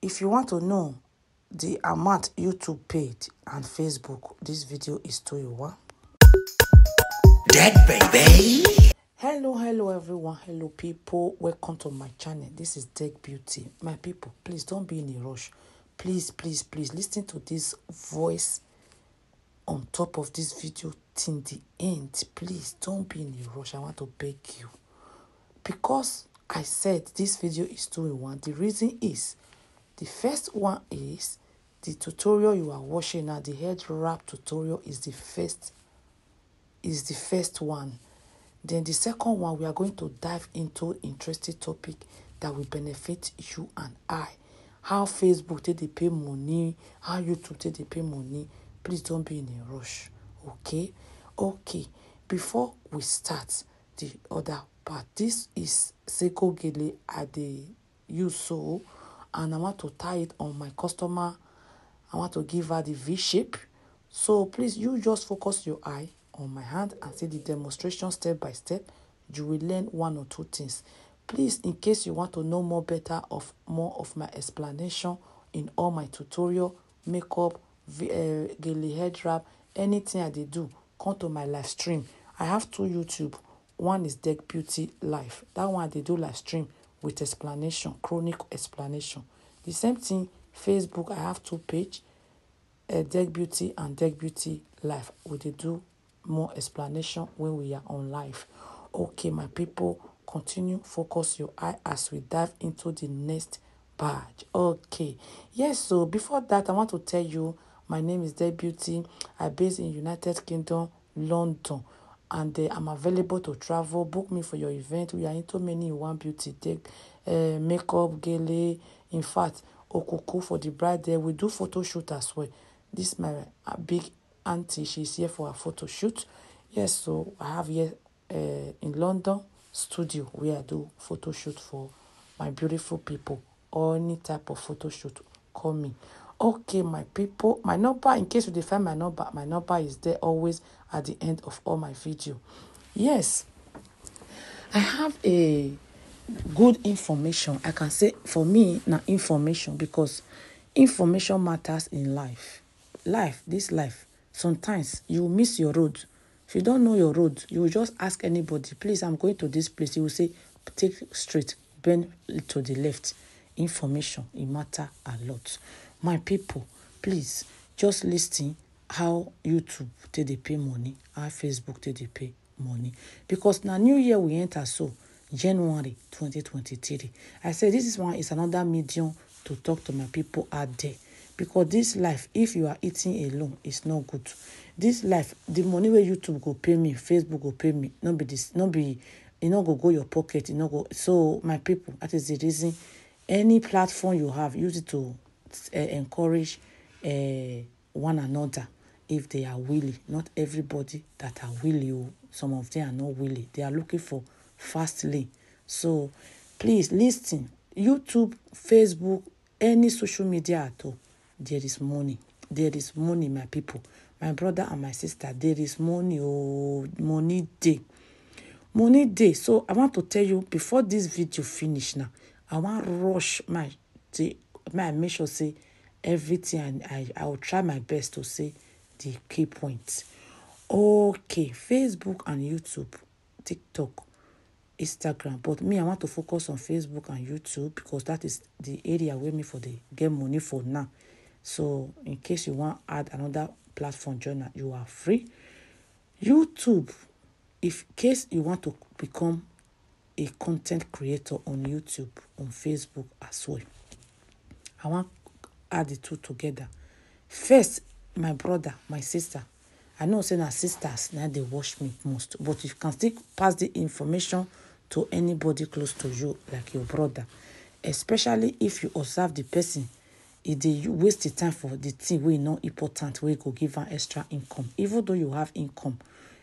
If you want to know the amount YouTube paid and Facebook, this video is 2-in-1. Dead baby. Hello everyone. Hello people. Welcome to my channel. This is Dead Beauty. My people, please don't be in a rush. Please listen to this voice on top of this video till the end. Please don't be in a rush. I want to beg you. Because I said this video is 2-in-1. The reason is, the first one is the tutorial you are watching now. The head wrap tutorial is the first one. Then the second one, we are going to dive into interesting topic that will benefit you and I. How Facebook take they pay money, how YouTube take they pay money. Please don't be in a rush. Okay? Before we start the other part, this is Sego Gele I dey use so, and I want to tie it on my customer. I want to give her the V shape. So please, you just focus your eye on my hand and see the demonstration step by step. You will learn one or two things. Please, in case you want to know more of my explanation in all my tutorial, makeup, Gele head wrap, anything I do, come to my live stream. I have 2 YouTube. One is Dead Beauty Live. That one they do live stream with explanation, chronic explanation. The same thing, Facebook, I have 2 pages, Dead Beauty and Dead Beauty Live. We do more explanation when we are on live. Okay, my people, continue, focus your eye as we dive into the next badge. Okay, yes, so before that, I want to tell you, my name is Dead Beauty. I'm based in United Kingdom, London, and I'm available to travel. Book me for your event. We are into many in one beauty, makeup, Gele, in fact, okuku for the bride there. We do photo shoot as well. This is my big auntie. She's here for a photo shoot. Yes, so I have here in London studio where I do photo shoot for my beautiful people, or any type of photo shoot. Call me. Okay, my people, my number, in case you define my number is there always at the end of all my video. Yes, I have a good information. I can say for me now information, because information matters in life. This life, sometimes you miss your road. If you don't know your road, you will just ask anybody, please, I'm going to this place. You will say, take straight, bend to the left. Information, it matter a lot. My people, please, just listen how YouTube take they pay money, how Facebook take they pay money. Because now new year we enter, so January 2023. I say this one is another medium to talk to my people out there. Because this life, if you are eating alone, it's not good. This life, the money where YouTube go pay me, Facebook go pay me, not be you know go your pocket, you know go. So my people, that is the reason. Any platform you have, use it to encourage one another if they are willing. Not everybody that are willing. Some of them are not willing. They are looking for fast lane. So please listen. YouTube, Facebook, any social media at all, there is money. There is money, my people. My brother and my sister, there is money. Oh, money day. Money day. So I want to tell you, before this video finish now, I want to rush make sure say everything, and I will try my best to say the key points. Okay, Facebook and YouTube, TikTok, Instagram. But me, I want to focus on Facebook and YouTube because that is the area where me for the get money for now. So in case you want to add another platform joiner, you are free. YouTube, if case you want to become a content creator on YouTube, on Facebook as well, I want to add the two together. First, my brother, my sister, I know saying that sisters now they watch me most, but you can still pass the information to anybody close to you, like your brother, especially if you observe the person, if they waste the time for the thing wey not important, wey go give an extra income. Even though you have income,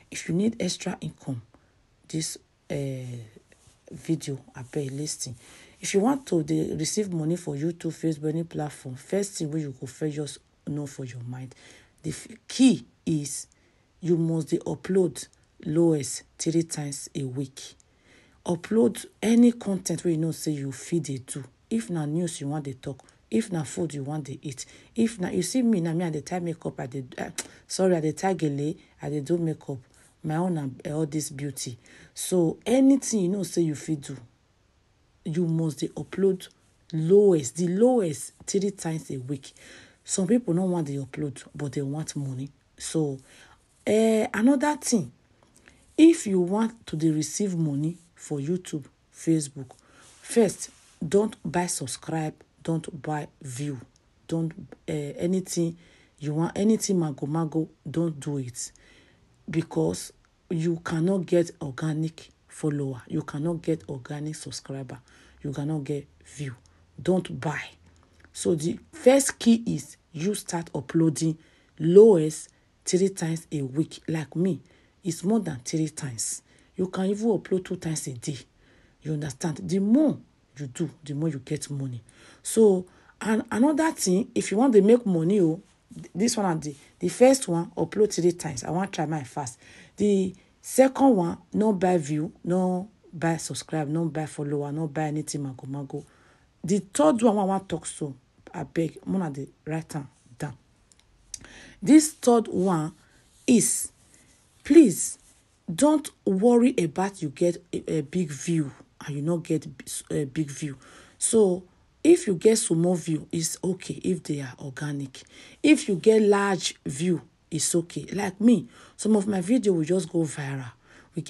if you need extra income, this video I beg listen. If you want to receive money for YouTube, Facebook, any platform, first thing wey you go first just know for your mind, the key is you must upload lowest 3 times a week. Upload any content where you know say you feed it to if na news you want to talk, if na food you want to eat, if na you see me na me at the time makeup at the sorry at the time Gele I dey do makeup, my own and all this beauty. So anything you know say you fit do, you must dey upload the lowest 3 times a week. Some people don't want the upload, but they want money. So another thing, if you want to receive money for YouTube, Facebook, first, don't buy subscribe, don't buy view, don't anything you want, anything mago, don't do it, because you cannot get organic follower, you cannot get organic subscriber, you cannot get view. Don't buy. So the first key is you start uploading lowest 3 times a week. Like me, it's more than 3 times. You can even upload 2 times a day. You understand? The more you do, the more you get money. So, and another thing, if you want to make money, this one and the first one, upload 3 times. I want to try my fast. The second one, no buy view, no buy subscribe, no buy follower, no buy anything mago. The third one I want to talk so, I beg, I'm going to write down. This third one is, please, don't worry about you get a big view and you not get a big view. So if you get small view, it's okay if they are organic. If you get large view, it's okay. Like me, some of my video will just go viral.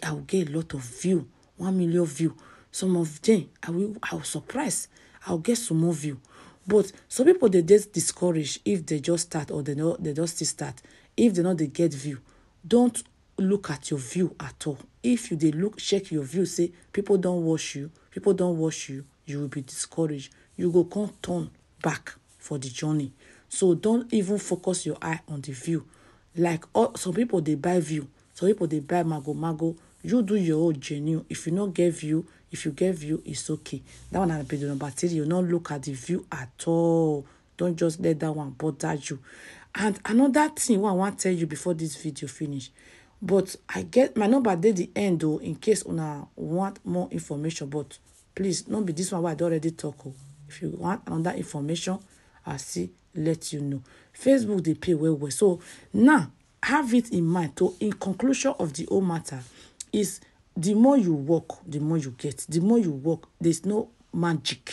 I will get a lot of view, 1 million view. Some of them, I will surprise. I'll get some more view. But some people, they get discouraged if they just start or they just still start. If they get view, don't look at your view at all. If you check your view, say people don't watch you, you will be discouraged. You go come turn back for the journey. So don't even focus your eye on the view. Like some people, they buy view. Some people, they buy mago. You do your own genuine. If you not get view, if you get view, it's okay. That one will be the number 3. You not look at the view at all. Don't just let that one bother you. And another thing what I want to tell you before this video finish. But I get my number at the end though, in case una want more information. But please, don't be this one where I already talk. If you want another information, I'll see, let you know. Facebook, they pay well. So now, have it in mind. So in conclusion of the whole matter, is the more you work, the more you get. The more you work, there's no magic.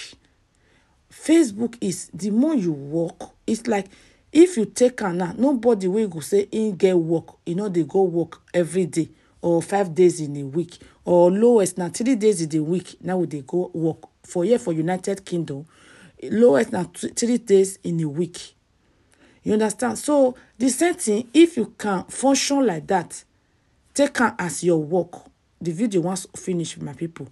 Facebook is the more you work, it's like if you take her now, nobody will go say in get work, they go work every day or 5 days in a week, or lowest now 3 days in the week. Now they go work for United Kingdom, lowest now 3 days in a week. You understand? So the same thing, if you can function like that, take her as your work. The video once finished, my people.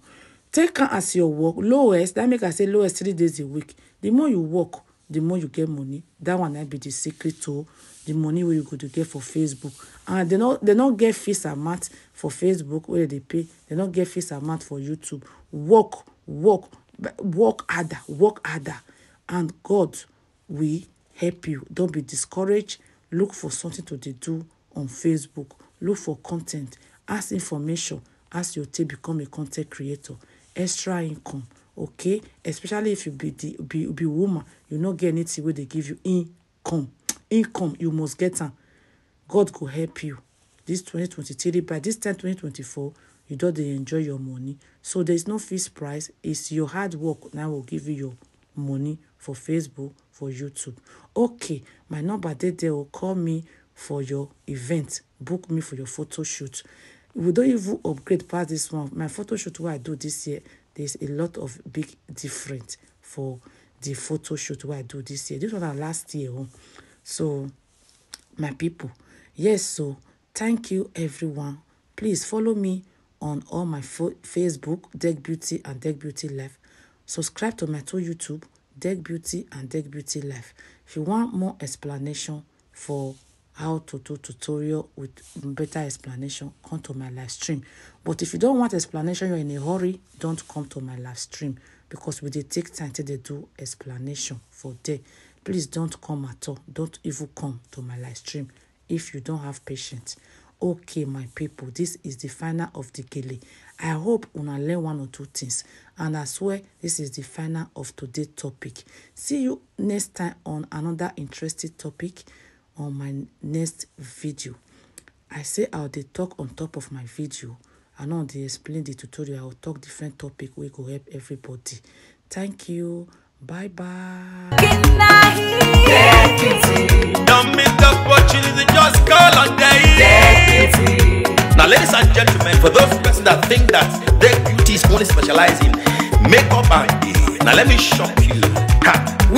Take her as your work. Lowest, that make I say lowest 3 days a week. The more you work, the more you get money. That one might be the secret to the money where you go to get for Facebook. And they not get fees amount for Facebook where they pay. They not get fees amount for YouTube. Work harder. And God will help you. Don't be discouraged. Look for something to do on Facebook. Look for content. Ask information. Ask your team become a content creator. Extra income. Okay? Especially if you be woman. You not get anything where they give you income. Income, you must get them. God will help you. This 2023, by this time 2024, you don't enjoy your money. So there's no fixed price. It's your hard work now will give you your money for Facebook, for YouTube. Okay, my number they will call me for your event. Book me for your photo shoot. We don't even upgrade past this one. My photo shoot what I do this year, there's a lot of big difference for the photo shoot what I do this year. This was last year. So, my people, yes, so thank you everyone. Please follow me on all my Facebook, Deck Beauty and Deck Beauty Life. Subscribe to my two YouTube, Deck Beauty and Deck Beauty Life. If you want more explanation for how to do tutorial with better explanation, come to my live stream. But if you don't want explanation, you're in a hurry, don't come to my live stream, because we take time till they do explanation for day. Please don't come at all. Don't even come to my live stream if you don't have patience. Okay, my people, this is the final of the Gele. I hope una learn one or two things, and I swear this is the final of today's topic. See you next time on another interesting topic on my next video. I say I'll talk on top of my video. I know they explain the tutorial. I'll talk different topic we go help everybody. Thank you. Bye bye. Don't miss the opportunity, just call on Now, ladies and gentlemen, for those persons that think that their beauty is only specializing makeup and now let me shock you.